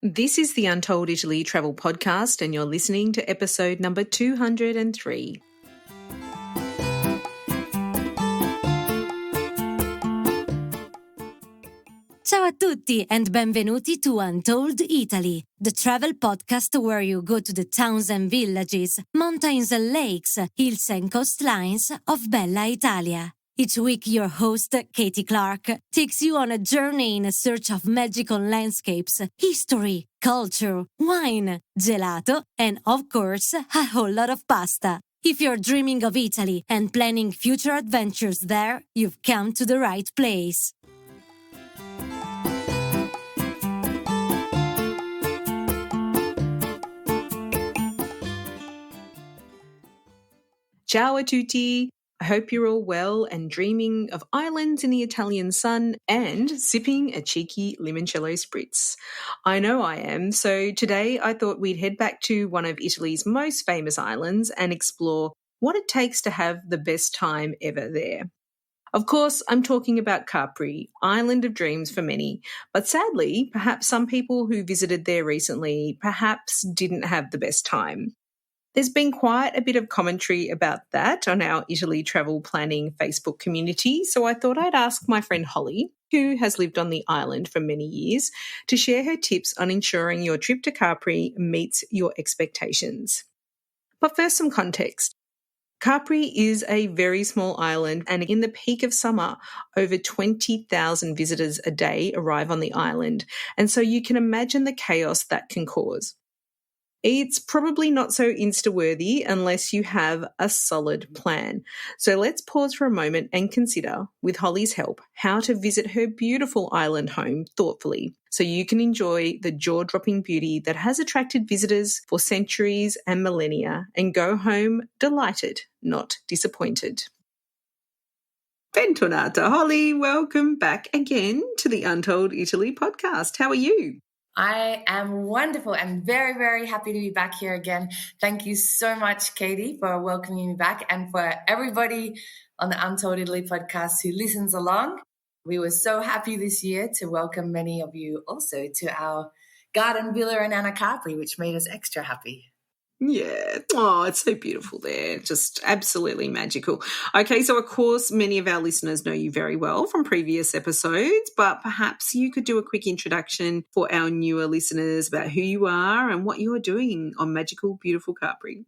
This is the Untold Italy travel podcast, and you're listening to episode number 203. Ciao a tutti and benvenuti to Untold Italy, the travel podcast where you go to the towns and villages, mountains and lakes, hills and coastlines of Bella Italia. Each week your host, Katie Clark, takes you on a journey in search of magical landscapes, history, culture, wine, gelato, and of course, a whole lot of pasta. If you're dreaming of Italy and planning future adventures there, you've come to the right place. Ciao a tutti! I hope you're all well and dreaming of islands in the Italian sun and sipping a cheeky limoncello spritz. I know I am, so today I thought we'd head back to one of Italy's most famous islands and explore what it takes to have the best time ever there. Of course, I'm talking about Capri, island of dreams for many, but sadly, perhaps some people who visited there recently perhaps didn't have the best time. There's been quite a bit of commentary about that on our Italy travel planning Facebook community, so I thought I'd ask my friend Holly, who has lived on the island for many years, to share her tips on ensuring your trip to Capri meets your expectations. But first, some context. Capri is a very small island, and in the peak of summer, over 20,000 visitors a day arrive on the island, and so you can imagine the chaos that can cause. It's probably not so Insta-worthy unless you have a solid plan. So let's pause for a moment and consider, with Holly's help, how to visit her beautiful island home thoughtfully so you can enjoy the jaw-dropping beauty that has attracted visitors for centuries and millennia and go home delighted, not disappointed. Bentornata, Holly. Welcome back again to the Untold Italy podcast. How are you? I am wonderful and very, very happy to be back here again. Thank you so much, Katie, for welcoming me back, and for everybody on the Untold Italy podcast who listens along. We were so happy this year to welcome many of you also to our garden villa in Anna Capri, which made us extra happy. Yeah. Oh, it's so beautiful there. Just absolutely magical. Okay, so of course, many of our listeners know you very well from previous episodes, but perhaps you could do a quick introduction for our newer listeners about who you are and what you are doing on magical, beautiful Capri.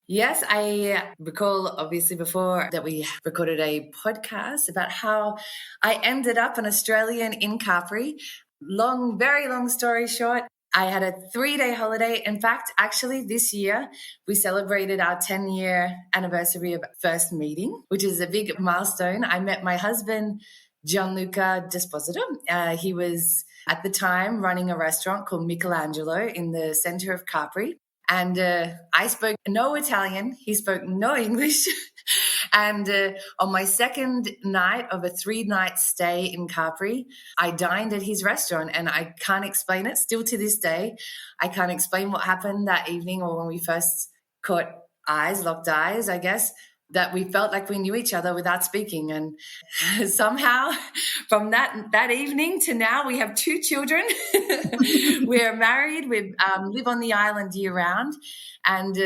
Yes, I recall obviously before that we recorded a podcast about how I ended up an Australian in Capri. Very long story short, I had a 3-day holiday. In fact, actually this year, we celebrated our 10-year anniversary of first meeting, which is a big milestone. I met my husband, Gianluca Desposito. He was at the time running a restaurant called Michelangelo in the center of Capri. And I spoke no Italian. He spoke no English. And on my second night of a 3-night stay in Capri, I dined at his restaurant, and I can't explain it. Still to this day, I can't explain what happened that evening or when we first locked eyes, I guess, that we felt like we knew each other without speaking. And somehow from that evening to now, we have 2 children. We're married. We live on the island year round. And,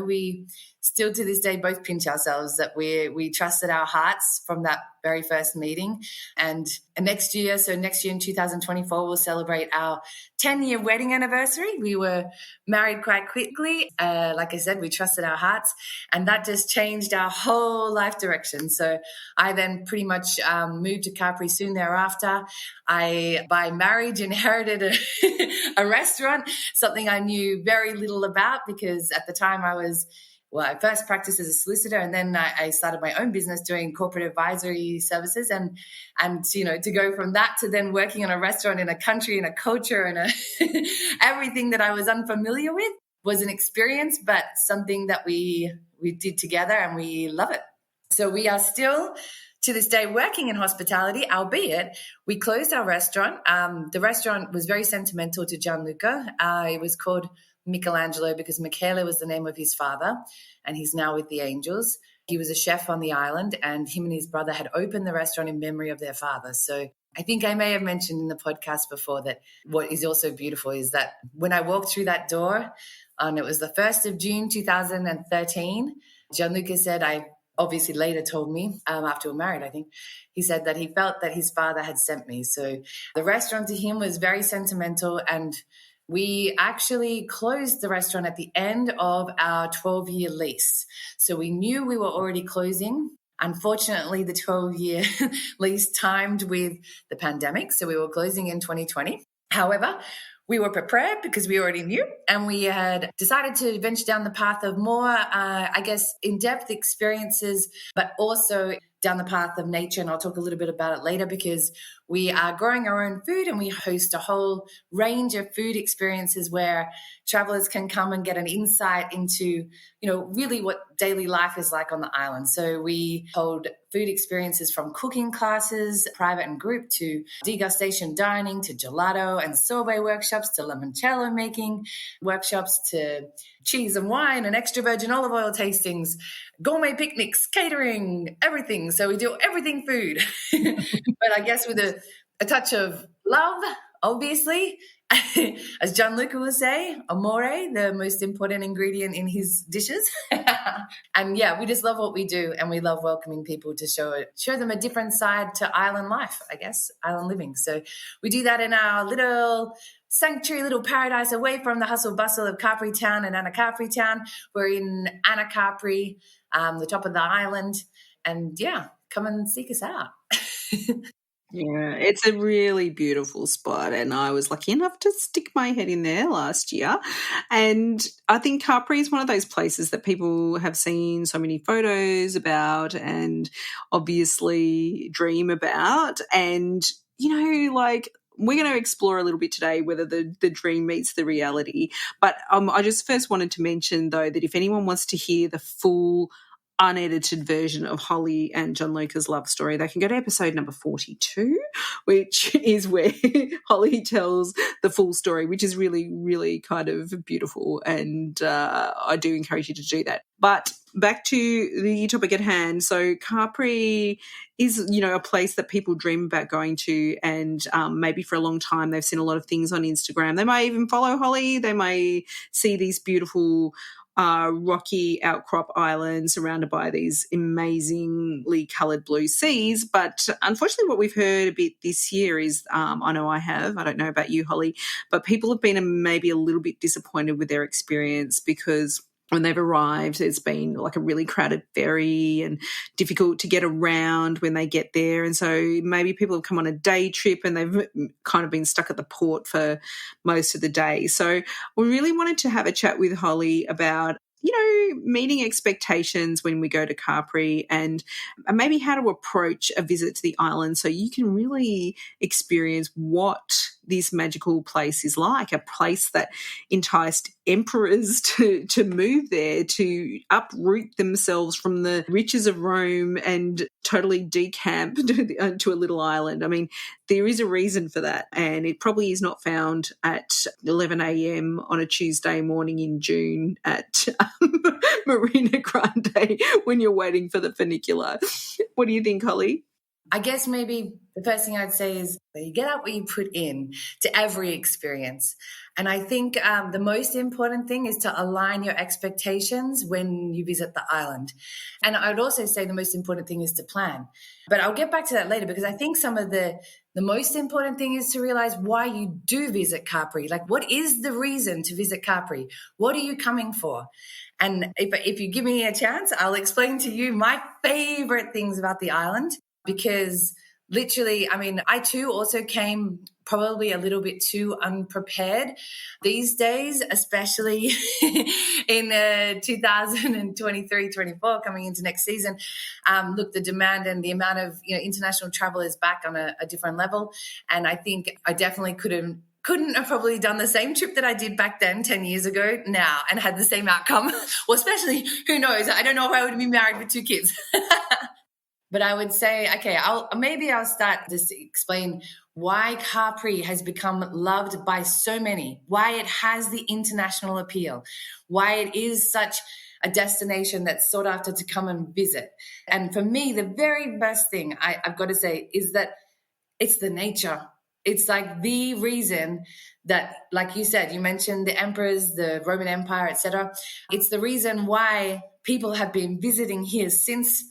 we still to this day both pinch ourselves that we trusted our hearts from that very first meeting. And next year in 2024, we'll celebrate our 10-year wedding anniversary. We were married quite quickly. Like I said, we trusted our hearts, and that just changed our whole life direction. So I then pretty much moved to Capri soon thereafter. I, by marriage, inherited a restaurant, something I knew very little about because at the time I first practiced as a solicitor, and then I started my own business doing corporate advisory services. And to go from that to then working in a restaurant in a country and a culture and everything that I was unfamiliar with was an experience, but something that we did together, and we love it. So we are still to this day working in hospitality, albeit we closed our restaurant. The restaurant was very sentimental to Gianluca. It was called Michelangelo because Michele was the name of his father, and he's now with the Angels. He was a chef on the island, and him and his brother had opened the restaurant in memory of their father. So I think I may have mentioned in the podcast before that what is also beautiful is that when I walked through that door, and it was the 1st of June 2013, Gianluca said, I obviously later told me after we were married, I think, he said that he felt that his father had sent me. So the restaurant to him was very sentimental, and we actually closed the restaurant at the end of our 12-year lease. So we knew we were already closing. Unfortunately, the 12-year lease timed with the pandemic, so we were closing in 2020. However, we were prepared because we already knew, and we had decided to venture down the path of more, in-depth experiences, but also down the path of nature. And I'll talk a little bit about it later because we are growing our own food and we host a whole range of food experiences where travelers can come and get an insight into, really what daily life is like on the island. So we hold food experiences from cooking classes, private and group, to degustation dining, to gelato and sorbet workshops, to limoncello making workshops, to cheese and wine and extra virgin olive oil tastings, gourmet picnics, catering, everything. So we do everything food, but I guess with a touch of love, obviously. As Gianluca would say, amore, the most important ingredient in his dishes. And yeah, we just love what we do, and we love welcoming people to show them a different side to island life, I guess, island living. So we do that in our little sanctuary, little paradise away from the hustle bustle of Capri Town and Anacapri Town. We're in Anacapri, the top of the island, and yeah, come and seek us out. Yeah, it's a really beautiful spot, and I was lucky enough to stick my head in there last year. And I think Capri is one of those places that people have seen so many photos about and obviously dream about. And, we're going to explore a little bit today whether the dream meets the reality. But I just first wanted to mention, though, that if anyone wants to hear the full unedited version of Holly and Gianluca's love story, they can go to episode number 42, which is where Holly tells the full story, which is really, really kind of beautiful. And I do encourage you to do that. But back to the topic at hand. So Capri is, a place that people dream about going to, and maybe for a long time they've seen a lot of things on Instagram. They may even follow Holly. They may see these beautiful rocky outcrop islands surrounded by these amazingly coloured blue seas. But unfortunately what we've heard a bit this year is, I know I have, I don't know about you, Holly, but people have been maybe a little bit disappointed with their experience because when they've arrived, it's been like a really crowded ferry and difficult to get around when they get there. And so maybe people have come on a day trip and they've kind of been stuck at the port for most of the day. So we really wanted to have a chat with Holly about, meeting expectations when we go to Capri and maybe how to approach a visit to the island so you can really experience what this magical place is like, a place that enticed emperors to move there, to uproot themselves from the riches of Rome and totally decamp to a little island. I mean, there is a reason for that, and it probably is not found at 11 a.m. on a Tuesday morning in June at Marina Grande when you're waiting for the funicular. What do you think, Holly? I guess maybe the first thing I'd say is you get out what you put in to every experience. And I think the most important thing is to align your expectations when you visit the island. And I would also say the most important thing is to plan. But I'll get back to that later because I think some of the most important thing is to realize why you do visit Capri. Like, what is the reason to visit Capri? What are you coming for? And if you give me a chance, I'll explain to you my favorite things about the island. Because literally, I mean, I too also came probably a little bit too unprepared these days, especially in 2023-24 coming into next season. Look, the demand and the amount of international travel is back on a different level. And I think I definitely couldn't have probably done the same trip that I did back then 10 years ago now and had the same outcome. Well, especially, who knows? I don't know if I would be married with 2 kids. But I would say, okay, I'll start just to explain why Capri has become loved by so many, why it has the international appeal, why it is such a destination that's sought after to come and visit. And for me, the very best thing I've got to say is that It's the nature. It's like the reason that, like you said, you mentioned the emperors, the Roman Empire, etc. It's the reason why people have been visiting here since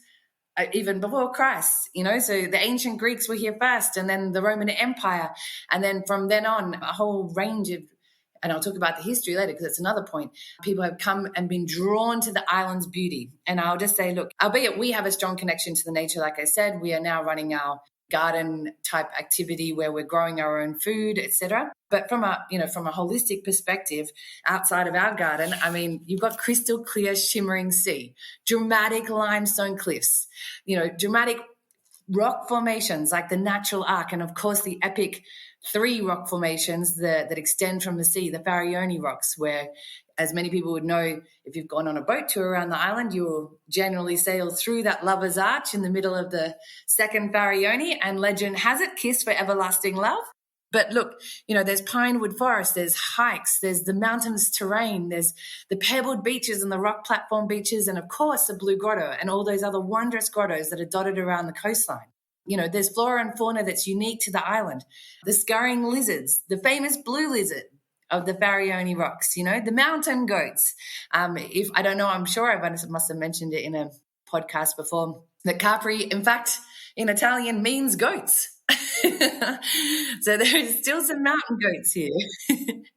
even before Christ, so the ancient Greeks were here first, and then the Roman Empire. And then from then on, a whole range of, and I'll talk about the history later because it's another point, people have come and been drawn to the island's beauty. And I'll just say, look, albeit we have a strong connection to the nature, like I said, we are now running our garden type activity where we're growing our own food, etc. But from a holistic perspective, outside of our garden, I mean, you've got crystal clear, shimmering sea, dramatic limestone cliffs, dramatic rock formations like the Natural Arc, and of course the epic 3 rock formations that extend from the sea, the Farallone rocks, where, as many people would know, if you've gone on a boat tour around the island, you will generally sail through that Lover's Arch in the middle of the second Farallone, and legend has it, kiss for everlasting love. But look, there's pinewood forest, there's hikes, there's the mountainous terrain, there's the pebbled beaches and the rock platform beaches, and of course the Blue Grotto and all those other wondrous grottos that are dotted around the coastline. There's flora and fauna that's unique to the island. The scurrying lizards, the famous blue lizard of the Farallone rocks, the mountain goats. If I don't know, I'm sure I must have mentioned it in a podcast before, that Capri, in fact, in Italian means goats. So there is still some mountain goats here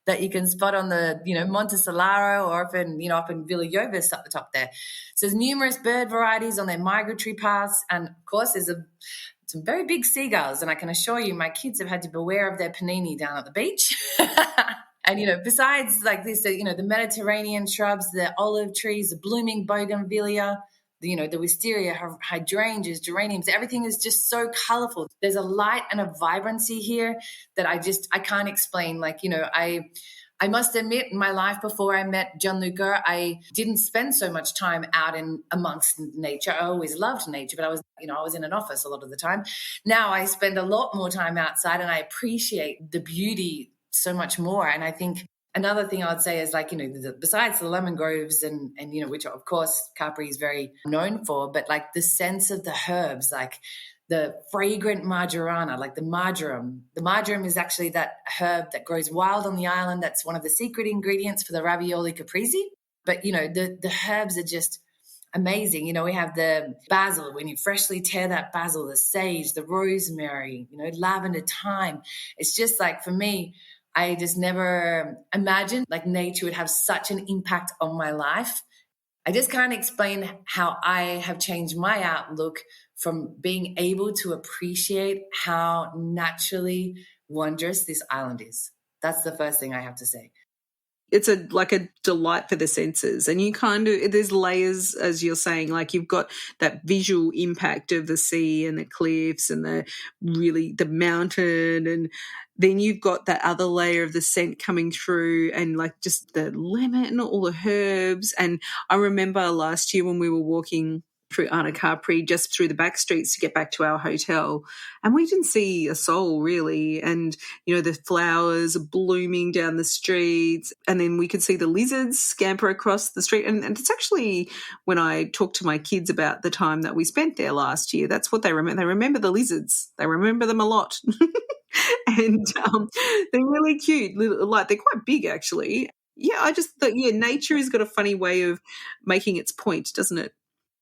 that you can spot on the, Monte Solaro, or up in Villa Jovis up the top there. So there's numerous bird varieties on their migratory paths. And of course, there's some very big seagulls. And I can assure you, my kids have had to beware of their panini down at the beach. And, besides like this, the Mediterranean shrubs, the olive trees, the blooming bougainvillea, the wisteria, hydrangeas, geraniums, everything is just so colorful. There's a light and a vibrancy here that I can't explain. Like, I must admit, in my life before I met Gianluca, I didn't spend so much time out in amongst nature. I always loved nature, but I was in an office a lot of the time. Now I spend a lot more time outside, and I appreciate the beauty so much more. And I think another thing I would say is, like, besides the lemon groves and which of course Capri is very known for, but like the sense of the herbs, like the fragrant marjorana, like the marjoram. The marjoram is actually that herb that grows wild on the island. That's one of the secret ingredients for the ravioli caprese. But, the herbs are just amazing. We have the basil, when you freshly tear that basil, the sage, the rosemary, lavender, thyme. It's just like, for me, I just never imagined like nature would have such an impact on my life. I just can't explain how I have changed my outlook from being able to appreciate how naturally wondrous this island is. That's the first thing I have to say. It's like a delight for the senses, and you there's layers, as you're saying, like you've got that visual impact of the sea and the cliffs and the mountain, and then you've got that other layer of the scent coming through, and like just the lemon, all the herbs. And I remember last year when we were walking through Capri, just through the back streets to get back to our hotel, and we didn't see a soul really. And the flowers blooming down the streets, and then we could see the lizards scamper across the street. And it's actually, when I talked to my kids about the time that we spent there last year, that's what they remember. They remember the lizards. They remember them a lot. And they're really cute. Like, they're quite big actually. Yeah, I just thought, nature has got a funny way of making its point, doesn't it?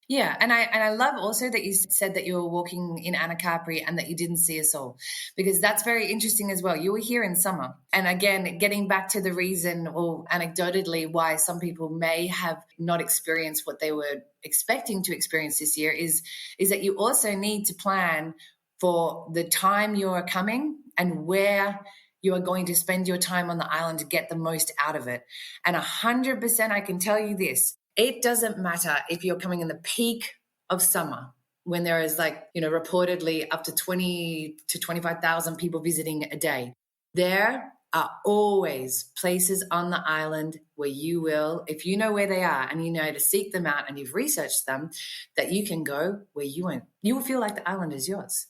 Yeah, and I love also that you said that you were walking in Capri and that you didn't see a soul, because that's very interesting as well. You were here in summer. And again, getting back to the reason, or anecdotally, why some people may have not experienced what they were expecting to experience this year is that you also need to plan for the time you are coming and where you are going to spend your time on the island to get the most out of it. And 100% I can tell you this. It doesn't matter if you're coming in the peak of summer, when there is reportedly up to 20 to 25,000 people visiting a day. There are always places on the island where you will, if you know where they are and you know to seek them out and you've researched them, that you can go where you will feel like the island is yours.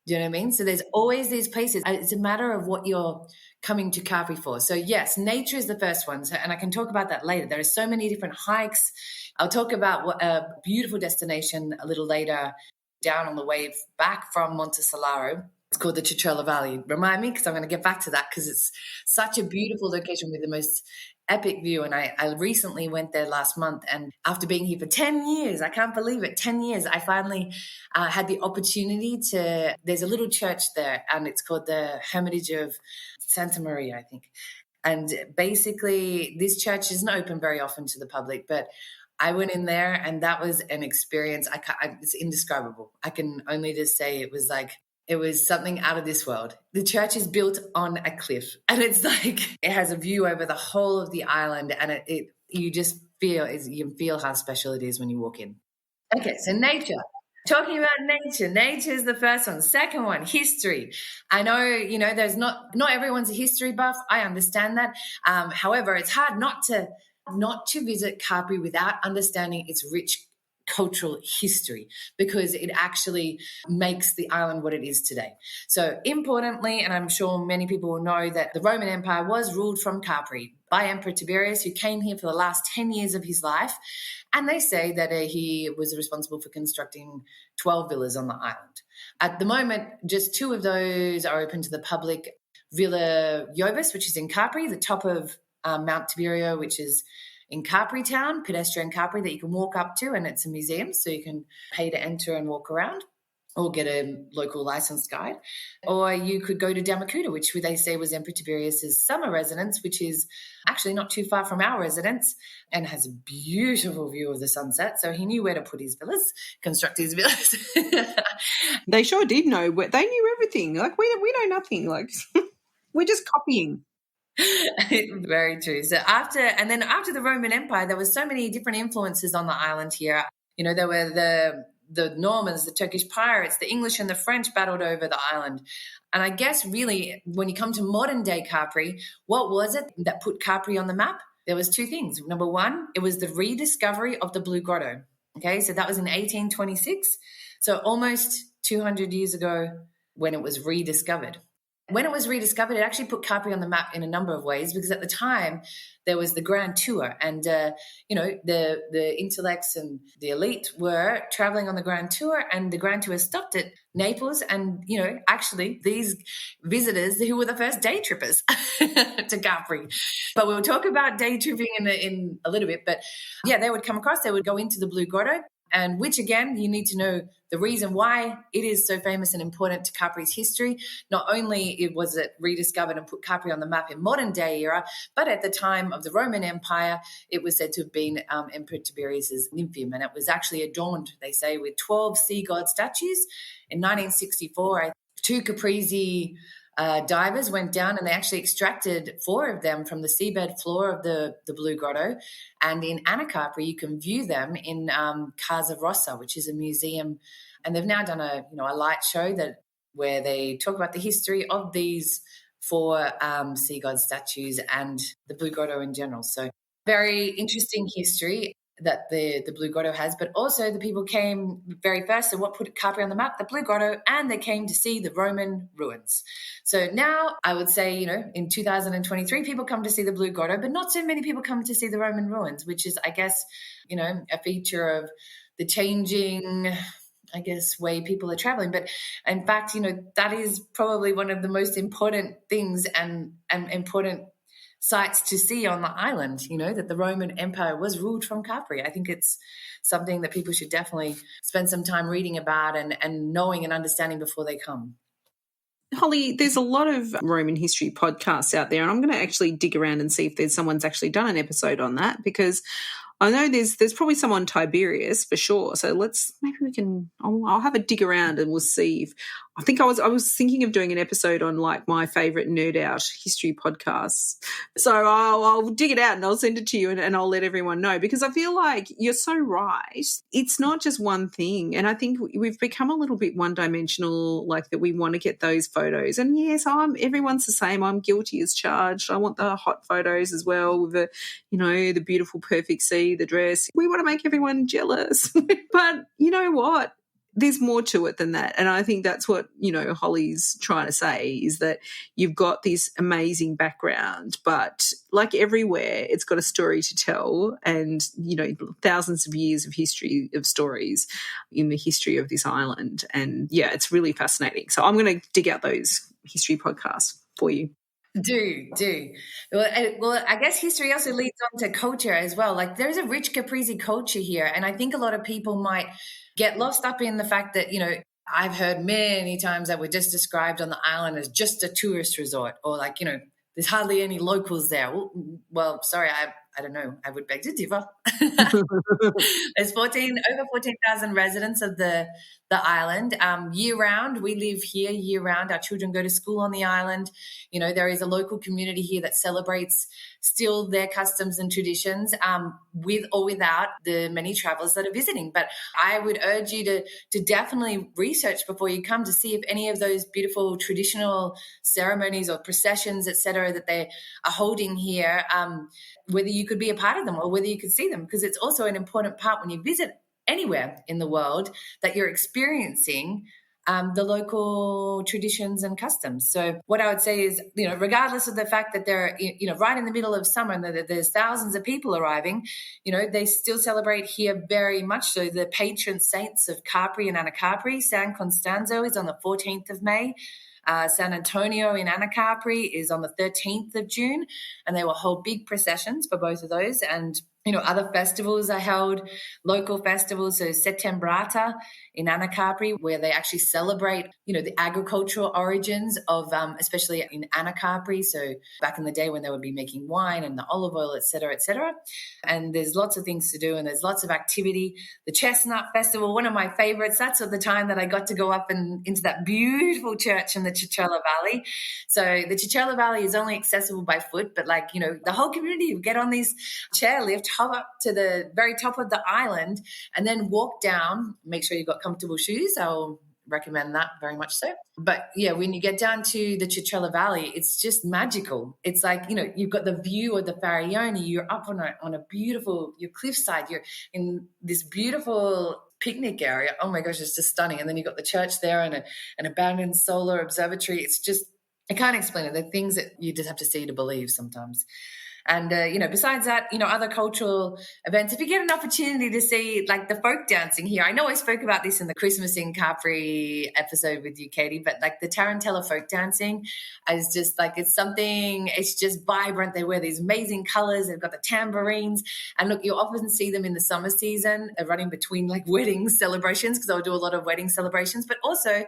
Do you know what I mean? So there's always these places. It's a matter of what you're coming to Capri for. So yes, nature is the first one. And I can talk about that later. There are so many different hikes. I'll talk about a beautiful destination a little later, down on the way back from Monte Solaro. It's called the Citrella Valley. Remind me, because I'm going to get back to that, because it's such a beautiful location with the most epic view. And I recently went there last month, and after being here for 10 years, I can't believe it, 10 years, I finally had the opportunity to, there's a little church there, and it's called the Hermitage of Santa Maria, I think. And basically, this church isn't open very often to the public, but I went in there, and that was an experience. It's indescribable. I can only just say it was something out of this world. The church is built on a cliff, and it's like it has a view over the whole of the island, and you just feel, you can feel how special it is when you walk in. Okay, so nature. Talking about nature is the first one. Second one, history. I know, there's not everyone's a history buff. I understand that. However, it's hard not to visit Capri without understanding its rich cultural history, because it actually makes the island what it is today. So importantly, and I'm sure many people will know, that the Roman Empire was ruled from Capri by Emperor Tiberius, who came here for the last 10 years of his life. And they say that he was responsible for constructing 12 villas on the island. At the moment, just 2 of those are open to the public. Villa Jovis, which is in Capri, the top of Mount Tiberio, which is in Capri town, pedestrian Capri, that you can walk up to, and it's a museum, so you can pay to enter and walk around, or get a local licensed guide. Or you could go to Damakuta, which they say was Emperor Tiberius's summer residence, which is actually not too far from our residence, and has a beautiful view of the sunset. So he knew where to put his villas, construct his villas. They sure did know. They knew everything. Like, we know nothing. Like, we're just copying. Very true. So after the Roman Empire, there was so many different influences on the island here. There were the Normans, the Turkish pirates, the English and the French battled over the island. And I guess really, when you come to modern day Capri, what was it that put Capri on the map? There was 2 things. Number one, it was the rediscovery of the Blue Grotto. Okay, so that was in 1826. So almost 200 years ago when it was rediscovered. When it was rediscovered, it actually put Capri on the map in a number of ways, because at the time there was the Grand Tour, and the intellects and the elite were traveling on the Grand Tour, and the Grand Tour stopped at Naples, and actually these visitors who were the first day trippers to Capri. But we'll talk about day tripping in a little bit. But yeah, they would come across, they would go into the Blue Grotto, and which, again, you need to know the reason why it is so famous and important to Capri's history. Not only was it rediscovered and put Capri on the map in modern day era, but at the time of the Roman Empire, it was said to have been Emperor Tiberius's nymphium, and it was actually adorned, they say, with 12 sea god statues. In 1964, 2 Caprese divers went down, and they actually extracted 4 of them from the seabed floor of the Blue Grotto. And in Anacapri, you can view them in Casa Rossa, which is a museum. And they've now done a light show where they talk about the history of these 4 sea god statues and the Blue Grotto in general. So very interesting history that the Blue Grotto has, but also the people came very first. So what put Capri on the map? The Blue Grotto, and they came to see the Roman ruins. So now I would say, in 2023, people come to see the Blue Grotto, but not so many people come to see the Roman ruins, which is, I guess, a feature of the changing, I guess, way people are traveling. But in fact, that is probably one of the most important things and important sites to see on the island, that the Roman Empire was ruled from Capri. I think it's something that people should definitely spend some time reading about and knowing and understanding before they come. Holly, there's a lot of Roman history podcasts out there, and I'm going to actually dig around and see if someone's actually done an episode on that, because I know there's probably some on Tiberius for sure. So I'll have a dig around and we'll see if, I was thinking of doing an episode on like my favourite nerd out history podcasts. So I'll dig it out and I'll send it to you and I'll let everyone know, because I feel like you're so right. It's not just one thing. And I think we've become a little bit one-dimensional, like that we want to get those photos. And yes, everyone's the same. I'm guilty as charged. I want the hot photos as well with the beautiful perfect sea, the dress. We want to make everyone jealous. But you know what? there's more to it than that. And I think that's what, Holly's trying to say, is that you've got this amazing background, but like everywhere, it's got a story to tell, and, thousands of years of history of stories in the history of this island. And yeah, it's really fascinating. So I'm going to dig out those history podcasts for you. Do. Well, I guess history also leads on to culture as well. Like, there's a rich Caprese culture here. And I think a lot of people might get lost up in the fact that, I've heard many times that we're just described on the island as just a tourist resort, or like, there's hardly any locals there. Well, sorry, I don't know. I would beg to differ. There's over 14,000 residents of the island. Year round, we live here year round. Our children go to school on the island. There is a local community here that celebrates still their customs and traditions, with or without the many travelers that are visiting. But I would urge you to definitely research before you come, to see if any of those beautiful traditional ceremonies or processions, etc., that they are holding here, whether you could be a part of them or whether you could see them, because it's also an important part when you visit anywhere in the world that you're experiencing the local traditions and customs. So what I would say is, regardless of the fact that they're, right in the middle of summer and that there's thousands of people arriving, they still celebrate here very much so. The patron saints of Capri and Anacapri, San Constanzo is on the 14th of May. San Antonio in Anacapri is on the 13th of June, and they will hold big processions for both of those. And other festivals are held, local festivals. So Settembrata in Anacapri, where they actually celebrate, the agricultural origins of, especially in Anacapri. So back in the day when they would be making wine and the olive oil, et cetera, et cetera. And there's lots of things to do, and there's lots of activity. The Chestnut Festival, one of my favorites. That's at the time that I got to go up and into that beautiful church in the Cicciolo Valley. So the Cicciolo Valley is only accessible by foot, but the whole community would get on these chairlift, hop up to the very top of the island, and then walk down. Make sure you've got comfortable shoes. I'll recommend that very much so. But yeah, when you get down to the Cicciolo Valley, it's just magical. It's like, you've got the view of the Farioni. You're up on a beautiful, your cliffside. You're in this beautiful picnic area. Oh my gosh, it's just stunning. And then you've got the church there and an abandoned solar observatory. It's just, I can't explain it. The things that you just have to see to believe sometimes. And, besides that, other cultural events, if you get an opportunity to see like the folk dancing here, I know I spoke about this in the Christmas in Capri episode with you, Katie, but like the Tarantella folk dancing is just like, it's just vibrant. They wear these amazing colors. They've got the tambourines, and look, you often see them in the summer season, running between like wedding celebrations, because I'll do a lot of wedding celebrations, but also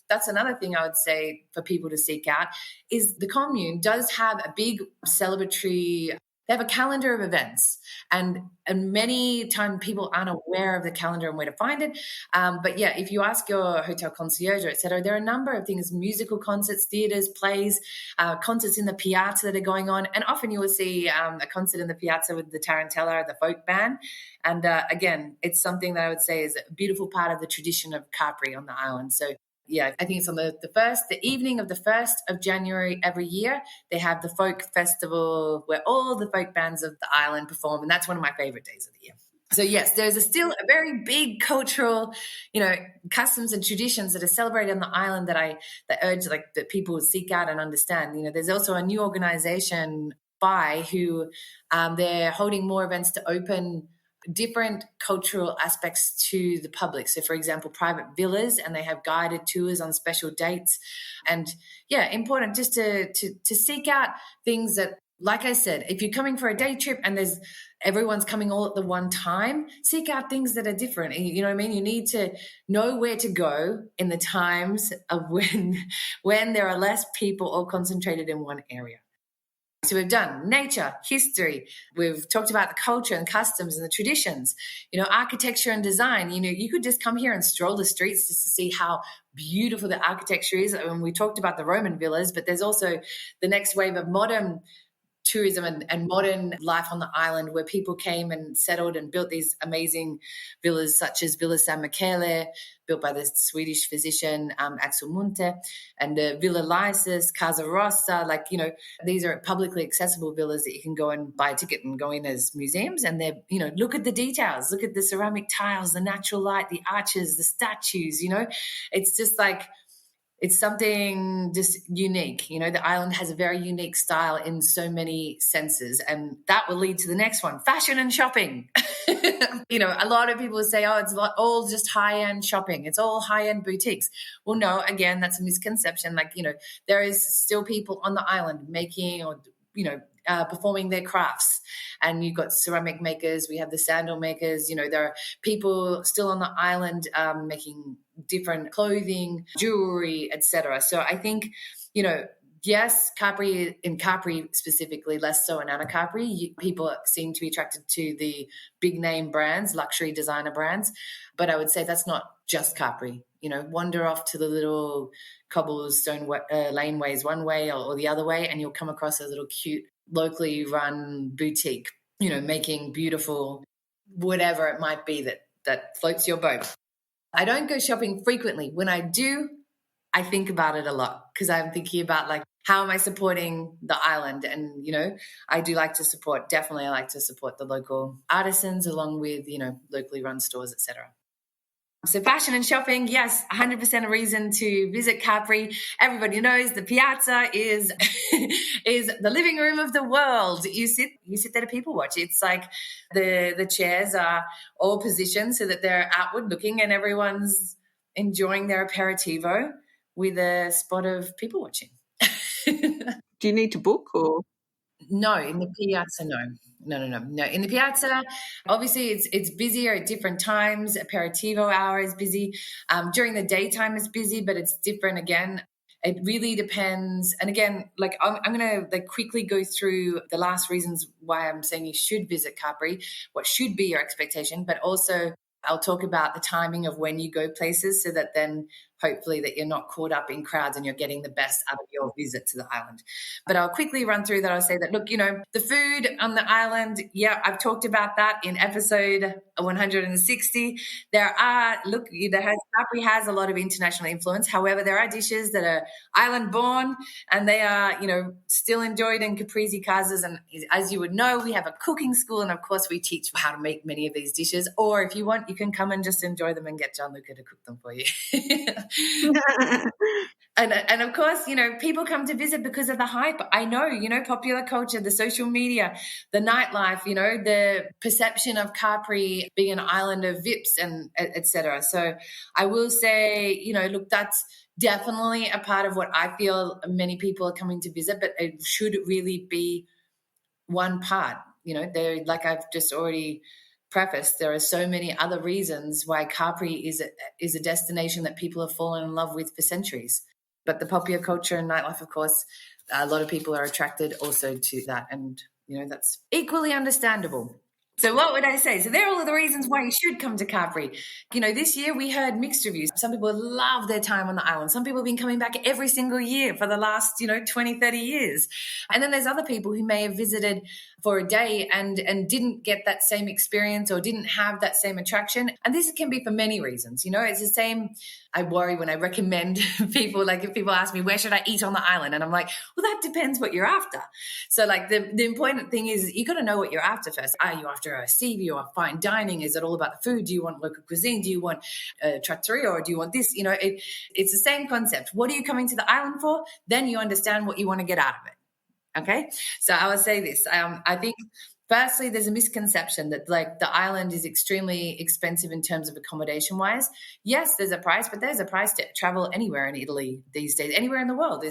that's another thing I would say for people to seek out, is the commune does have a big celebratory, they have a calendar of events, and many times people aren't aware of the calendar and where to find it. But yeah, if you ask your hotel concierge, et cetera, there are a number of things: musical concerts, theatres, plays, concerts in the piazza that are going on. And often you will see a concert in the piazza with the Tarantella, the folk band. And again, it's something that I would say is a beautiful part of the tradition of Capri on the island. So yeah, I think it's on the evening of the 1st of January every year. They have the folk festival where all the folk bands of the island perform, and that's one of my favorite days of the year. So yes, there's still a very big cultural, customs and traditions that are celebrated on the island that I urge that people seek out and understand. There's also a new organization who they're holding more events to open different cultural aspects to the public. So for example, private villas, and they have guided tours on special dates. And yeah, important just to seek out things that, like I said, if you're coming for a day trip and everyone's coming all at the one time, seek out things that are different. You know what I mean? You need to know where to go in the times of when there are less people all concentrated in one area. So we've done nature, history. We've talked about the culture and customs and the traditions, architecture and design. You could just come here and stroll the streets just to see how beautiful the architecture is. And we talked about the Roman villas, but there's also the next wave of modern tourism and modern life on the island, where people came and settled and built these amazing villas, such as Villa San Michele, built by the Swedish physician Axel Munthe, and Villa Lysis, Casa Rossa. Like, you know, these are publicly accessible villas that you can go and buy a ticket and go in as museums. And they're, you know, look at the details, look at the ceramic tiles, the natural light, the arches, the statues, you know. It's just like, it's something just unique. You know, the island has a very unique style in so many senses, and that will lead to the next one, fashion and shopping. You know, a lot of people say, oh, it's all just high-end shopping. It's all high-end boutiques. Well, no, again, that's a misconception. Like, you know, there is still people on the island making or, you know, performing their crafts. And you've got ceramic makers, we have the sandal makers, you know, there are people still on the island making different clothing, jewelry, etc. So I think, you know, yes, in Capri specifically, less so in Anacapri, people seem to be attracted to the big name brands, luxury designer brands. But I would say that's not just Capri. You know, wander off to the little cobblestone laneways one way or the other way, and you'll come across a little cute locally run boutique, you know, making beautiful whatever it might be that floats your boat. I don't go shopping frequently. When I do, I think about it a lot, because I'm thinking about, like, how am I supporting the island? And, you know, I like to support the local artisans along with, you know, locally run stores, etc. So fashion and shopping, yes, 100% a reason to visit Capri. Everybody knows the piazza is is the living room of the world. You sit there to people watch. It's like the chairs are all positioned so that they're outward looking, and everyone's enjoying their aperitivo with a spot of people watching. Do you need to book or? No, in the piazza, no. In the piazza, obviously it's busier at different times. Aperitivo hour is busy. During the daytime it's busy, but it's different again. It really depends. And again, like, I'm going to quickly go through the last reasons why I'm saying you should visit Capri, what should be your expectation, but also I'll talk about the timing of when you go places, so that then hopefully that you're not caught up in crowds and you're getting the best out of your visit to the island. But I'll quickly run through that. I'll say that, look, you know, the food on the island, yeah, I've talked about that in episode 160. Capri has a lot of international influence. However, there are dishes that are island born, and they are, you know, still enjoyed in Caprese casas. And as you would know, we have a cooking school, and of course we teach how to make many of these dishes. Or if you want, you can come and just enjoy them and get Gianluca to cook them for you. And of course, you know, people come to visit because of the hype. I know, you know, popular culture, the social media, the nightlife, you know, the perception of Capri being an island of VIPs and etc. So I will say, you know, look, that's definitely a part of what I feel many people are coming to visit, but it should really be one part. You know, like I've just already prefaced, there are so many other reasons why Capri is a destination that people have fallen in love with for centuries. But the popular culture and nightlife, of course, a lot of people are attracted also to that. And, you know, that's equally understandable. So what would I say? So there are all of the reasons why you should come to Capri. You know, this year we heard mixed reviews. Some people love their time on the island. Some people have been coming back every single year for the last, you know, 20, 30 years. And then there's other people who may have visited for a day and didn't get that same experience or didn't have that same attraction. And this can be for many reasons. You know, it's the same. I worry when I recommend people, like if people ask me, where should I eat on the island? And I'm like, well, that depends what you're after. So like the important thing is you got to know what you're after first. Are you after a sea view or fine dining? Is it all about the food? Do you want local cuisine? Do you want a trattoria, or do you want this? You know, it's the same concept. What are you coming to the island for? Then you understand what you want to get out of it. Okay. So I would say this. I think firstly, there's a misconception that like the island is extremely expensive in terms of accommodation wise. Yes, there's a price, but there's a price to travel anywhere in Italy these days, anywhere in the world.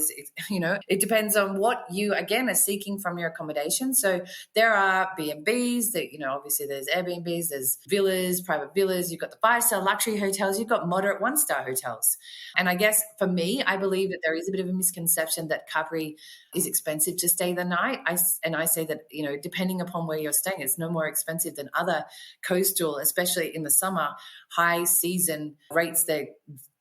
You know, it depends on what you, again, are seeking from your accommodation. So there are B&Bs that, you know, obviously there's Airbnbs, there's villas, private villas. You've got the 5-star luxury hotels. You've got moderate 1-star hotels. And I guess for me, I believe that there is a bit of a misconception that Capri is expensive to stay the night. I say that, you know, depending upon where you're staying, it's no more expensive than other coastal, especially in the summer, high season rates. They're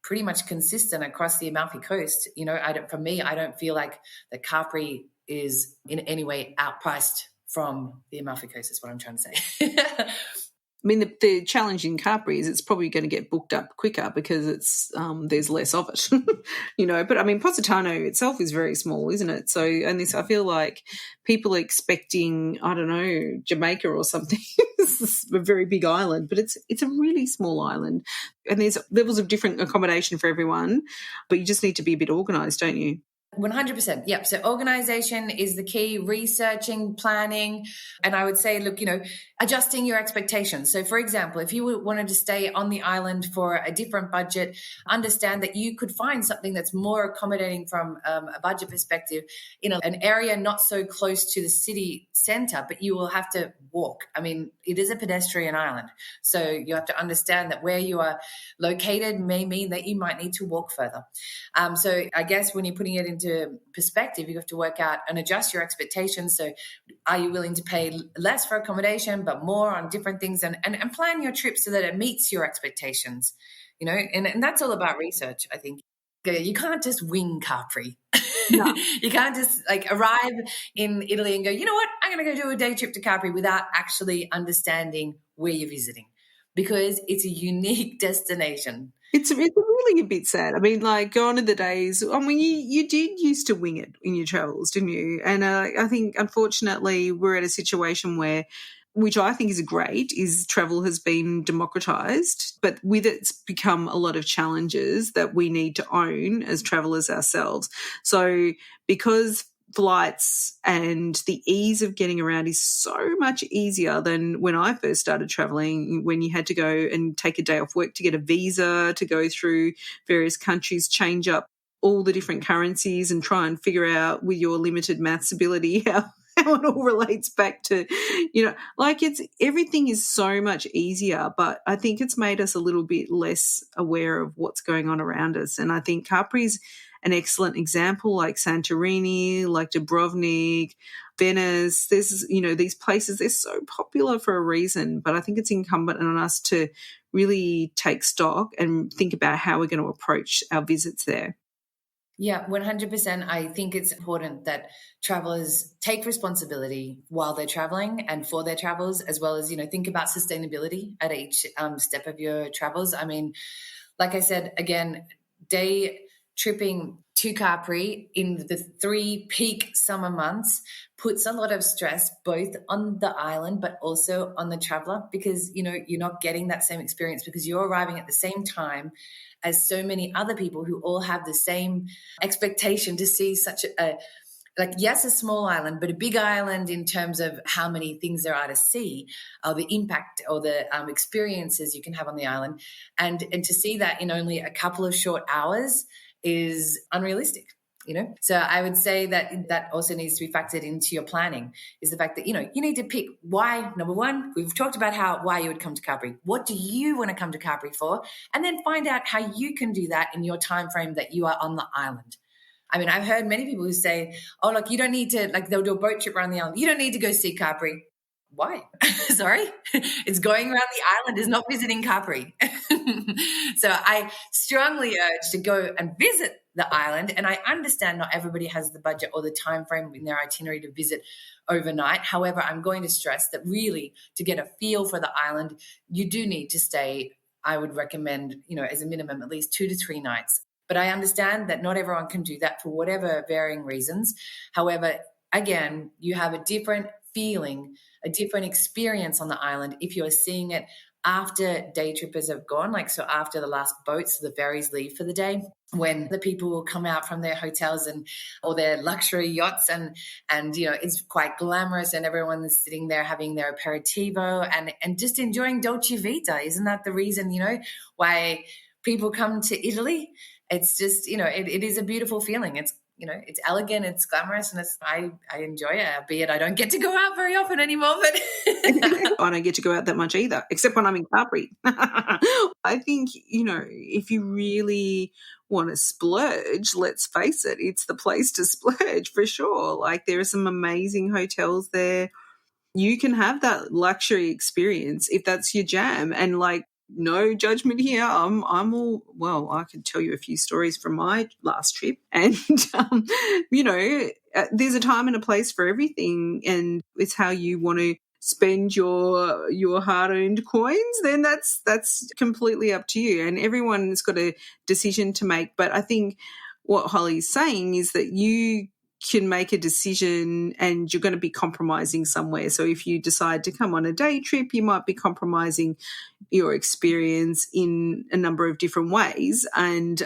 pretty much consistent across the Amalfi Coast. You know, for me, I don't feel like the Capri is in any way outpriced from the Amalfi Coast, is what I'm trying to say. I mean, the challenge in Capri is it's probably going to get booked up quicker because it's there's less of it, But I mean, Positano itself is very small, isn't it? So, and this, I feel like people are expecting, I don't know, Jamaica or something. This is a very big island, but it's a really small island, and there's levels of different accommodation for everyone. But you just need to be a bit organised, don't you? 100%. Yep. So organization is the key, researching, planning. And I would say, look, adjusting your expectations. So for example, if you wanted to stay on the island for a different budget, understand that you could find something that's more accommodating from a budget perspective in an area not so close to the city center, but you will have to walk. I mean, it is a pedestrian island. So you have to understand that where you are located may mean that you might need to walk further. So I guess when you're putting it into perspective, you have to work out and adjust your expectations. So are you willing to pay less for accommodation, but more on different things, and plan your trip so that it meets your expectations, and that's all about research, I think. You can't just wing Capri. No. You can't just arrive in Italy and go, you know what, I'm going to go do a day trip to Capri without actually understanding where you're visiting, because it's a unique destination. It's really a bit sad. I mean, gone are the days. I mean, you did used to wing it in your travels, didn't you? And I think, unfortunately, we're at a situation where, which I think is great, is travel has been democratized, but with it's become a lot of challenges that we need to own as travelers ourselves. So because flights and the ease of getting around is so much easier than when I first started traveling, when you had to go and take a day off work to get a visa, to go through various countries, change up all the different currencies and try and figure out with your limited maths ability how it all relates back to, everything is so much easier, but I think it's made us a little bit less aware of what's going on around us. And I think Capri's an excellent example, like Santorini, like Dubrovnik, Venice. There's, these places, they're so popular for a reason, but I think it's incumbent on us to really take stock and think about how we're going to approach our visits there. Yeah, 100%. I think it's important that travelers take responsibility while they're traveling and for their travels, as well as, think about sustainability at each step of your travels. I mean, like I said, again, day tripping to Capri in the 3 peak summer months puts a lot of stress both on the island but also on the traveler, because you're not getting that same experience because you're arriving at the same time as so many other people who all have the same expectation to see such a yes, a small island, but a big island in terms of how many things there are to see, or the impact or the experiences you can have on the island, and to see that in only a couple of short hours is unrealistic, So I would say that also needs to be factored into your planning, is the fact that, you need to pick why. Number one, we've talked about why you would come to Capri. What do you want to come to Capri for? And then find out how you can do that in your time frame that you are on the island. I mean, I've heard many people who say, oh, look, you don't need to, they'll do a boat trip around the island. You don't need to go see Capri. Why? Sorry? It's going around the island, is not visiting Capri. So I strongly urge to go and visit the island. And I understand not everybody has the budget or the time frame in their itinerary to visit overnight. However, I'm going to stress that really, to get a feel for the island, you do need to stay, I would recommend, as a minimum, at least 2 to 3 nights. But I understand that not everyone can do that for whatever varying reasons. However, again, you have a different feeling, a different experience on the island if you're seeing it after day trippers have gone, so after the last boats, the ferries leave for the day, when the people will come out from their hotels or their luxury yachts and it's quite glamorous and everyone's sitting there having their aperitivo and just enjoying Dolce Vita. Isn't that the reason, why people come to Italy? It's just, it is a beautiful feeling. It's, it's elegant, it's glamorous, and I enjoy it, albeit I don't get to go out very often anymore. But I don't get to go out that much either, except when I'm in Capri. I think, if you really want to splurge, let's face it, it's the place to splurge for sure. There are some amazing hotels there. You can have that luxury experience if that's your jam, and no judgment here. I'm all, well, I could tell you a few stories from my last trip, and there's a time and a place for everything, and it's how you want to spend your hard-earned coins, then that's completely up to you, and everyone's got a decision to make. But I think what Holly's saying is that you can make a decision and you're going to be compromising somewhere. So if you decide to come on a day trip, you might be compromising your experience in a number of different ways. And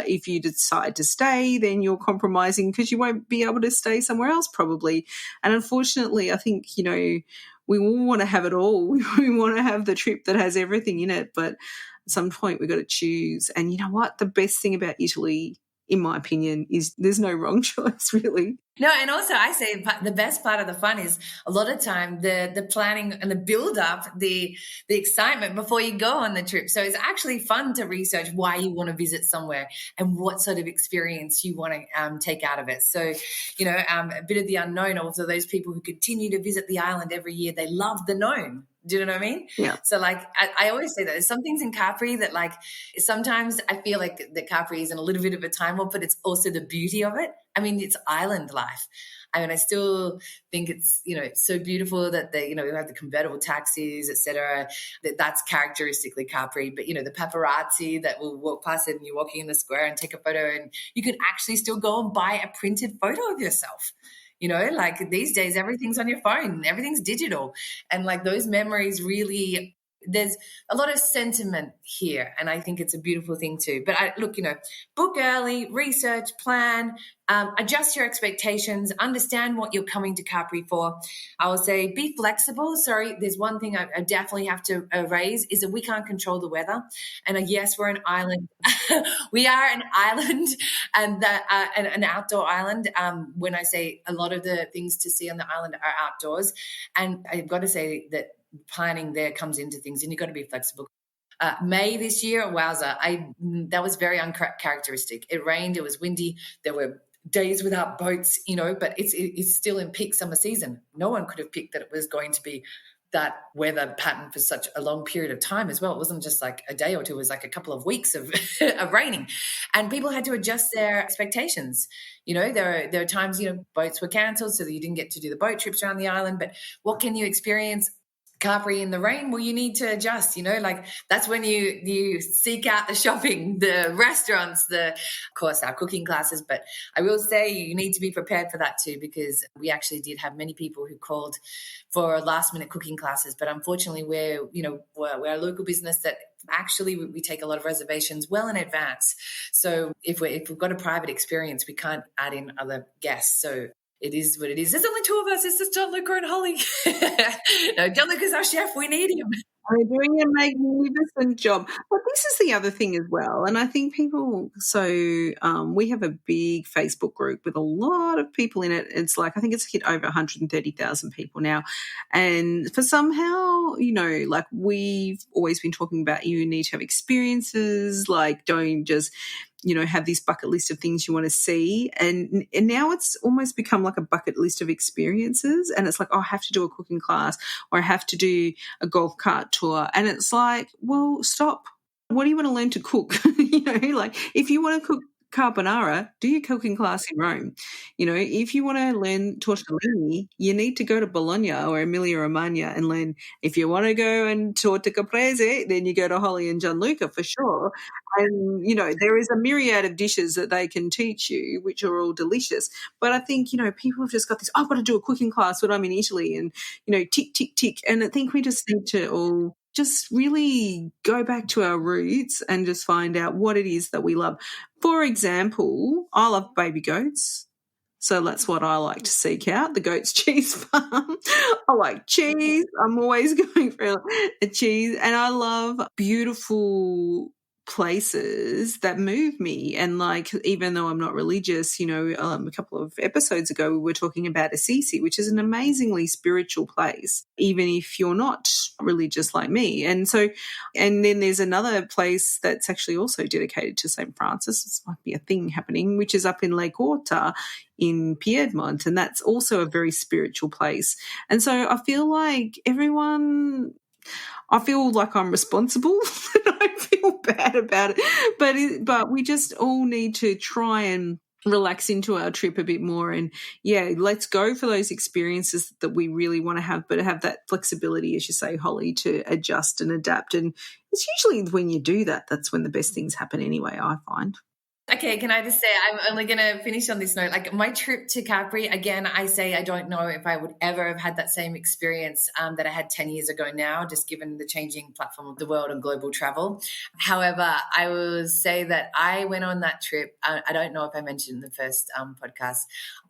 if you decide to stay, then you're compromising because you won't be able to stay somewhere else probably. And unfortunately, I think, we all want to have it all. We want to have the trip that has everything in it. But at some point we've got to choose. And you know what? The best thing about Italy, in my opinion, is there's no wrong choice, really. No, and also I say the best part of the fun is a lot of time the planning and the build up, the excitement before you go on the trip. So it's actually fun to research why you want to visit somewhere and what sort of experience you want to take out of it. So, a bit of the unknown. Also, those people who continue to visit the island every year, they love the known. Do you know what I mean? Yeah. So I always say that there's some things in Capri that sometimes I feel like the Capri is in a little bit of a time warp, but it's also the beauty of it. I mean, it's island life. I mean, I still think it's, it's so beautiful that we have the convertible taxis, et cetera, that's characteristically Capri. But, the paparazzi that will walk past it and you're walking in the square and take a photo, and you can actually still go and buy a printed photo of yourself. These days, everything's on your phone, everything's digital. And those memories really, there's a lot of sentiment here. And I think it's a beautiful thing too. But book early, research, plan, adjust your expectations, understand what you're coming to Capri for. I will say be flexible. Sorry, there's one thing I definitely have to raise is that we can't control the weather. And yes, we're an island. We are an island and an outdoor island. When I say a lot of the things to see on the island are outdoors. And I've got to say that planning there comes into things, and you've got to be flexible. May this year, wowza, that was very uncharacteristic. It rained, it was windy, there were days without boats, but it's still in peak summer season. No one could have picked that it was going to be that weather pattern for such a long period of time as well. It wasn't just like a day or two, it was like a couple of weeks of raining, and people had to adjust their expectations. There are times, boats were cancelled so that you didn't get to do the boat trips around the island, but what can you experience Capri in the rain? Well, you need to adjust, that's when you seek out the shopping, the restaurants, of course, our cooking classes. But I will say you need to be prepared for that too, because we actually did have many people who called for last minute cooking classes. But unfortunately, we're a local business that actually we take a lot of reservations well in advance. So if we've got a private experience, we can't add in other guests. So it is what it is. There's only two of us. It's just Gianluca and Holly. No, Gianluca's our chef. We need him. They're doing a magnificent job. But this is the other thing as well. And I think people, we have a big Facebook group with a lot of people in it. It's I think it's hit over 130,000 people now. And for somehow, we've always been talking about you need to have experiences, don't just have this bucket list of things you want to see. And now it's almost become like a bucket list of experiences. And it's I have to do a cooking class, or I have to do a golf cart tour. And it's well, stop. What do you want to learn to cook? If you want to cook carbonara, do your cooking class in Rome. If you want to learn tortellini, you need to go to Bologna or Emilia-Romagna and learn. If you want to go and torta caprese, then you go to Holly and Gianluca for sure. And, there is a myriad of dishes that they can teach you, which are all delicious. But I think, people have just got this, I've got to do a cooking class when I'm in Italy and, tick, tick, tick. And I think we just need to all just really go back to our roots and just find out what it is that we love. For example, I love baby goats. So that's what I like to seek out, the goat's cheese farm. I like cheese. I'm always going for a cheese. And I love beautiful places that move me. And even though I'm not religious, a couple of episodes ago we were talking about Assisi, which is an amazingly spiritual place, even if you're not religious like me. And then there's another place that's actually also dedicated to St. Francis. This might be a thing happening, which is up in Lake Orta in Piedmont. And that's also a very spiritual place. And so I feel like I feel like I'm responsible and I feel bad about it. But we just all need to try and relax into our trip a bit more. And yeah, let's go for those experiences that we really want to have, but have that flexibility, as you say, Holly, to adjust and adapt. And it's usually when you do that, that's when the best things happen anyway, I find. Okay, can I just say, I'm only going to finish on this note. Like my trip to Capri, again, I say I don't know if I would ever have had that same experience that I had 10 years ago now, just given the changing platform of the world and global travel. However, I will say that I went on that trip. I don't know if I mentioned in the first podcast.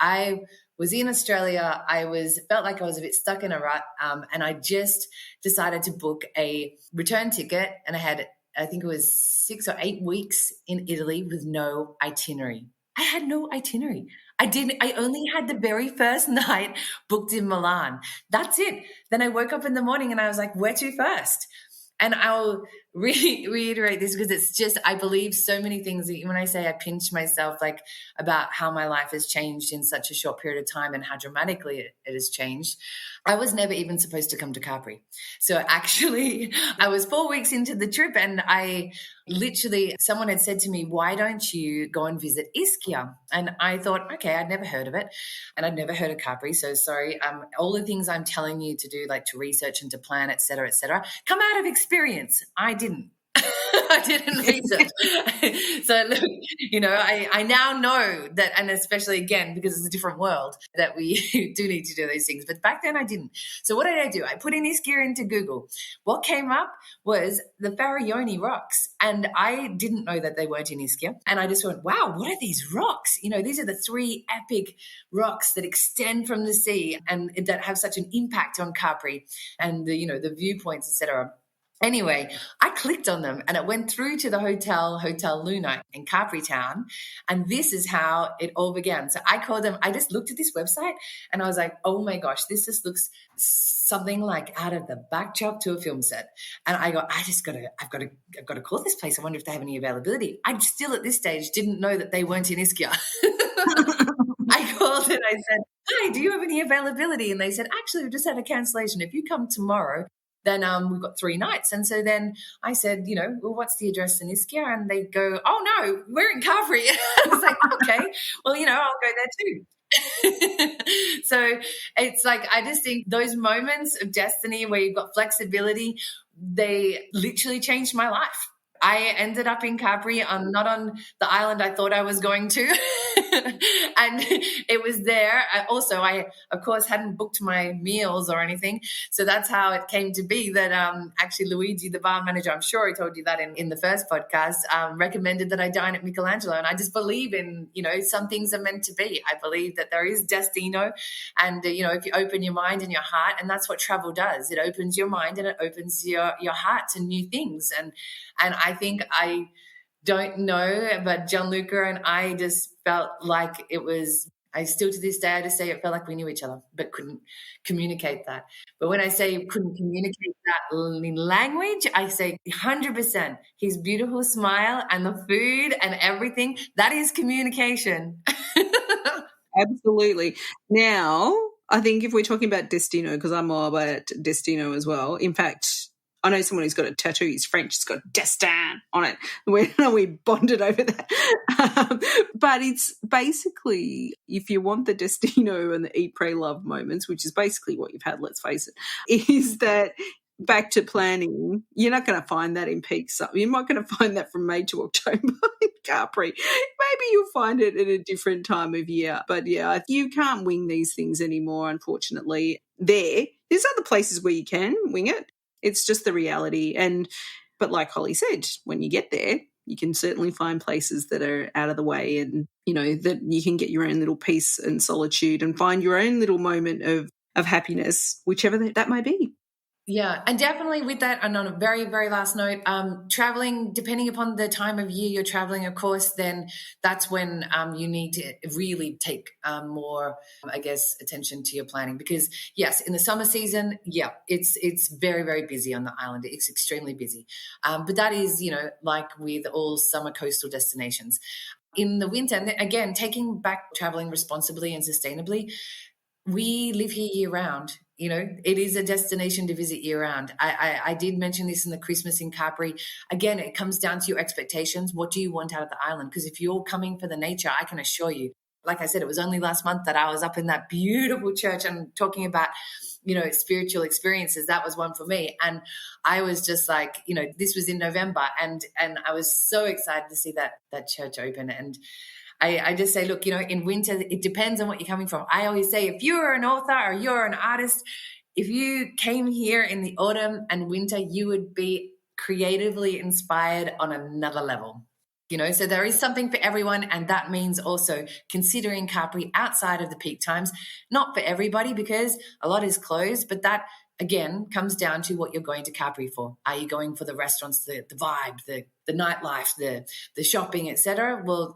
I was in Australia. Felt like I was a bit stuck in a rut, and I just decided to book a return ticket, and I think it was 6 or 8 weeks in Italy with no itinerary. I had no itinerary. I only had the very first night booked in Milan. That's it. Then I woke up in the morning and I was like, where to first? And I'll reiterate this because it's just, I believe so many things. When I say I pinch myself, like about how my life has changed in such a short period of time and how dramatically it has changed. I was never even supposed to come to Capri. So actually, I was 4 weeks into the trip and someone had said to me, why don't you go and visit Ischia? And I thought, okay, I'd never heard of it and I'd never heard of Capri. So sorry, all the things I'm telling you to do, like to research and to plan, et cetera, come out of experience. I didn't. I didn't research. So look, I now know that, and especially again, because it's a different world, that we do need to do those things. But back then I didn't. So what did I do? I put in Ischia into Google. What came up was the Faraglioni rocks. And I didn't know that they weren't in Ischia. And I just went, wow, what are these rocks? These are the 3 epic rocks that extend from the sea and that have such an impact on Capri and the viewpoints, etc. Anyway, I clicked on them and it went through to the Hotel Luna in Capri Town. And this is how it all began. So I just looked at this website and I was like, oh my gosh, this just looks something like out of the backdrop to a film set. And I've got to call this place. I wonder if they have any availability. I still at this stage didn't know that they weren't in Ischia. I called and I said, hi, do you have any availability? And they said, actually, we just had a cancellation. If you come tomorrow, then we've got 3 nights. And so then I said, well, what's the address in Ischia? And they go, oh, no, we're in Capri. I was like, okay, well, I'll go there too. So it's like, I just think those moments of destiny where you've got flexibility, they literally changed my life. I ended up in Capri. I'm not on the island I thought I was going to. And it was there. I, of course, hadn't booked my meals or anything. So that's how it came to be that actually Luigi, the bar manager, I'm sure he told you that in the first podcast, recommended that I dine at Michelangelo. And I just believe in, some things are meant to be. I believe that there is destino. And, if you open your mind and your heart, and that's what travel does. It opens your mind and it opens your heart to new things. And I think I don't know, but Gianluca and I just felt like I still to this day, I just say it felt like we knew each other, but couldn't communicate that. But when I say couldn't communicate that in language, I say 100%. His beautiful smile and the food and everything, that is communication. Absolutely. Now, I think if we're talking about destino, because I'm all about destino as well. In fact, I know someone who's got a tattoo. He's French. It's got destin on it. We bonded over that. But it's basically, if you want the destino and the eat, pray, love moments, which is basically what you've had, let's face it, is that back to planning, you're not going to find that in peak summer. You're not going to find that from May to October in Capri. Maybe you'll find it at a different time of year. But yeah, you can't wing these things anymore, unfortunately. There's other places where you can wing it. It's just the reality. But like Holly said, when you get there, you can certainly find places that are out of the way and, that you can get your own little peace and solitude and find your own little moment of happiness, whichever that may be. Yeah, and definitely with that, and on a very, very last note, traveling, depending upon the time of year you're traveling, of course, then that's when you need to really take more, attention to your planning. Because, yes, in the summer season, it's very, very busy on the island. It's extremely busy. But that is, like with all summer coastal destinations. In the winter, and again, taking back traveling responsibly and sustainably, we live here year round. it is a destination to visit year round. I did mention this in the Christmas in Capri. Again, it comes down to your expectations. What do you want out of the island? Because if you're coming for the nature, I can assure you, like I said, it was only last month that I was up in that beautiful church and talking about, spiritual experiences. That was one for me. And I was just like, this was in November and I was so excited to see that church open. And I just say, look, in winter, it depends on what you're coming from. I always say, if you're an author or you're an artist, if you came here in the autumn and winter, you would be creatively inspired on another level. So there is something for everyone. And that means also considering Capri outside of the peak times, not for everybody because a lot is closed, but that again comes down to what you're going to Capri for. Are you going for the restaurants, the vibe, the nightlife, the shopping, etc.? Well,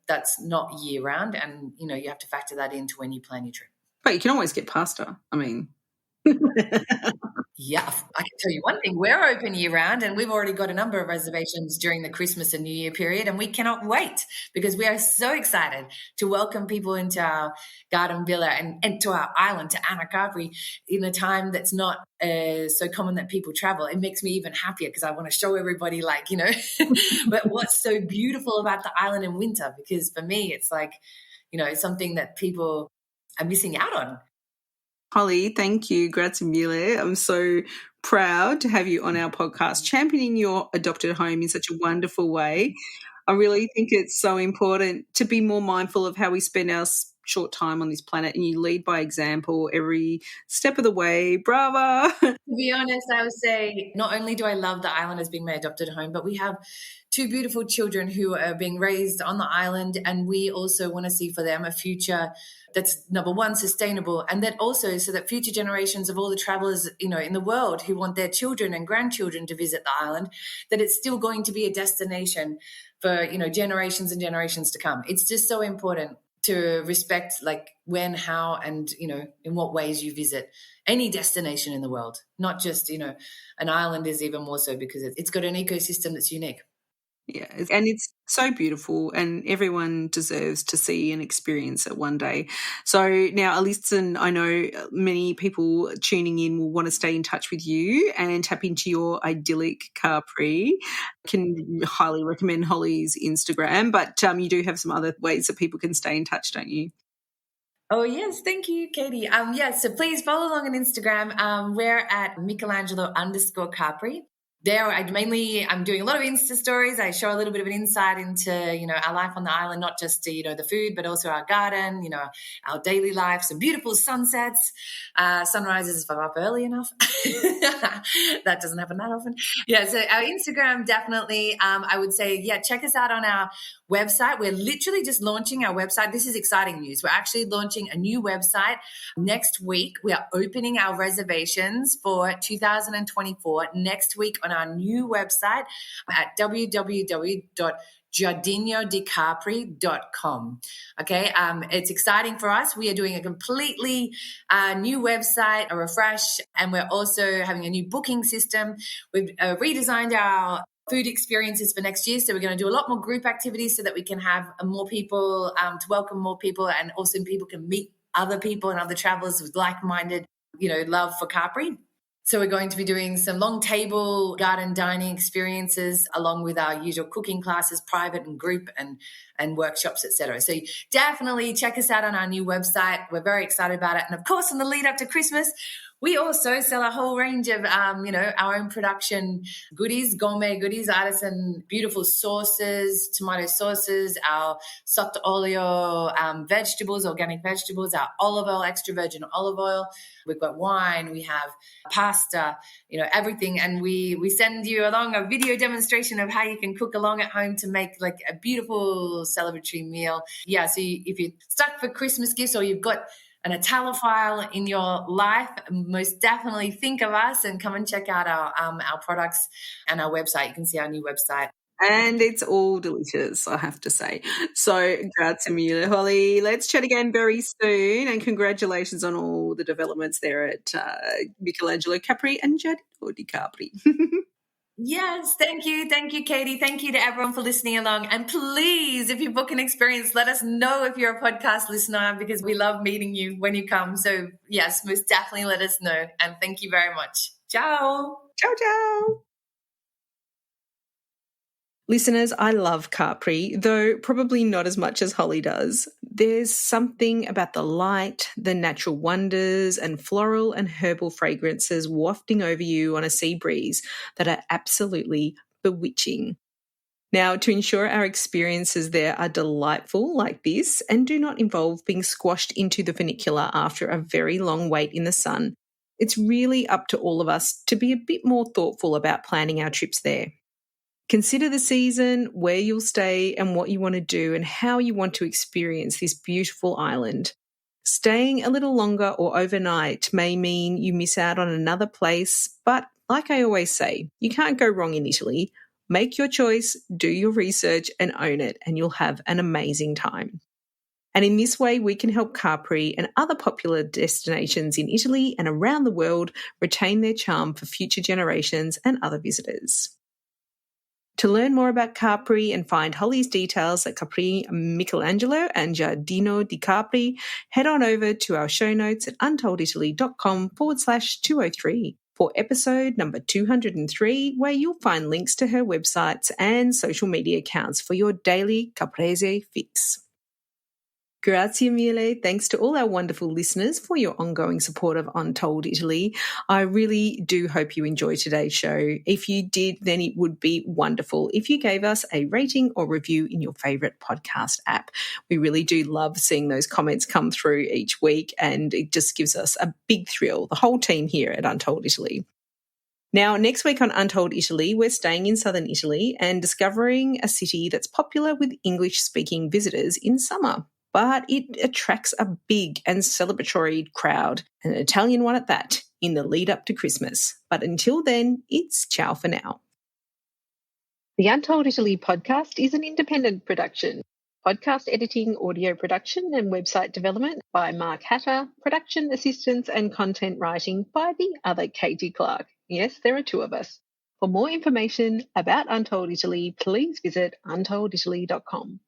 that's not year round, and you have to factor that into when you plan your trip. But you can always get pasta. I mean, yeah, I can tell you one thing. We're open year round and we've already got a number of reservations during the Christmas and New Year period, and we cannot wait because we are so excited to welcome people into our garden villa and to our island, to Anna Capri, in a time that's not so common that people travel. It makes me even happier because I want to show everybody but what's so beautiful about the island in winter, because for me it's like, something that people are missing out on. Holly, thank you. Grazie mille. I'm so proud to have you on our podcast, championing your adopted home in such a wonderful way. I really think it's so important to be more mindful of how we spend our short time on this planet, and you lead by example every step of the way. Brava. To be honest, I would say not only do I love the island as being my adopted home, but we have two beautiful children who are being raised on the island, and we also want to see for them a future that's, number one, sustainable, and that also so that future generations of all the travelers, in the world who want their children and grandchildren to visit the island, that it's still going to be a destination for, generations and generations to come. It's just so important to respect when, how, and, in what ways you visit any destination in the world, not just, an island is even more so because it's got an ecosystem that's unique. Yeah, and it's so beautiful, and everyone deserves to see and experience it one day. So now, listen, I know many people tuning in will want to stay in touch with you and tap into your idyllic Capri. Can highly recommend Holly's Instagram, but you do have some other ways that people can stay in touch, don't you? Oh, yes. Thank you, Katie. So please follow along on Instagram. We're at Michelangelo_Capri. There, I'm doing a lot of Insta stories. I show a little bit of an insight into, our life on the island, not just, the food, but also our garden, our daily life, some beautiful sunsets, sunrises if I'm up early enough. That doesn't happen that often. Yeah, so our Instagram, definitely, I would say, check us out on our website. We're literally just launching our website. This is exciting news. We're actually launching a new website next week. We are opening our reservations for 2024 next week on our new website at www.giardinodicapri.com. Okay, it's exciting for us. We are doing a completely new website, a refresh, and we're also having a new booking system. We've redesigned our food experiences for next year. So we're going to do a lot more group activities so that we can have more people, to welcome more people, and also people can meet other people and other travelers with like-minded, love for Capri. So we're going to be doing some long table garden dining experiences along with our usual cooking classes, private and group, and workshops, etc. So definitely check us out on our new website. We're very excited about it. And of course, in the lead up to Christmas, we also sell a whole range of, our own production goodies, gourmet goodies, artisan, beautiful sauces, tomato sauces, our sotto olio vegetables, organic vegetables, our olive oil, extra virgin olive oil. We've got wine, we have pasta, everything. And we send you along a video demonstration of how you can cook along at home to make a beautiful celebratory meal. Yeah, so if you're stuck for Christmas gifts or you've got an Italophile in your life, most definitely think of us and come and check out our products and our website. You can see our new website. And it's all delicious, I have to say. So, grazie mille, Holly. Let's chat again very soon, and congratulations on all the developments there at Michelangelo Capri and Giardino di Capri. Yes, thank you. Thank you, Katie. Thank you to everyone for listening along. And please, if you book an experience, let us know if you're a podcast listener because we love meeting you when you come. So, yes, most definitely let us know. And thank you very much. Ciao. Ciao, ciao. Listeners, I love Capri, though probably not as much as Holly does. There's something about the light, the natural wonders, and floral and herbal fragrances wafting over you on a sea breeze that are absolutely bewitching. Now, to ensure our experiences there are delightful like this and do not involve being squashed into the funicular after a very long wait in the sun, it's really up to all of us to be a bit more thoughtful about planning our trips there. Consider the season, where you'll stay, and what you want to do and how you want to experience this beautiful island. Staying a little longer or overnight may mean you miss out on another place, but like I always say, you can't go wrong in Italy. Make your choice, do your research, and own it, and you'll have an amazing time. And in this way, we can help Capri and other popular destinations in Italy and around the world retain their charm for future generations and other visitors. To learn more about Capri and find Holly's details at Capri Michelangelo and Giardino di Capri, head on over to our show notes at untolditaly.com/203 for episode number 203, where you'll find links to her websites and social media accounts for your daily Caprese fix. Grazie mille. Thanks to all our wonderful listeners for your ongoing support of Untold Italy. I really do hope you enjoyed today's show. If you did, then it would be wonderful if you gave us a rating or review in your favourite podcast app. We really do love seeing those comments come through each week, and it just gives us a big thrill, the whole team here at Untold Italy. Now, next week on Untold Italy, we're staying in southern Italy and discovering a city that's popular with English-speaking visitors in summer. But it attracts a big and celebratory crowd, an Italian one at that, in the lead up to Christmas. But until then, it's ciao for now. The Untold Italy podcast is an independent production. Podcast editing, audio production and website development by Mark Hatter, production assistance and content writing by the other Katie Clark. Yes, there are two of us. For more information about Untold Italy, please visit untolditaly.com.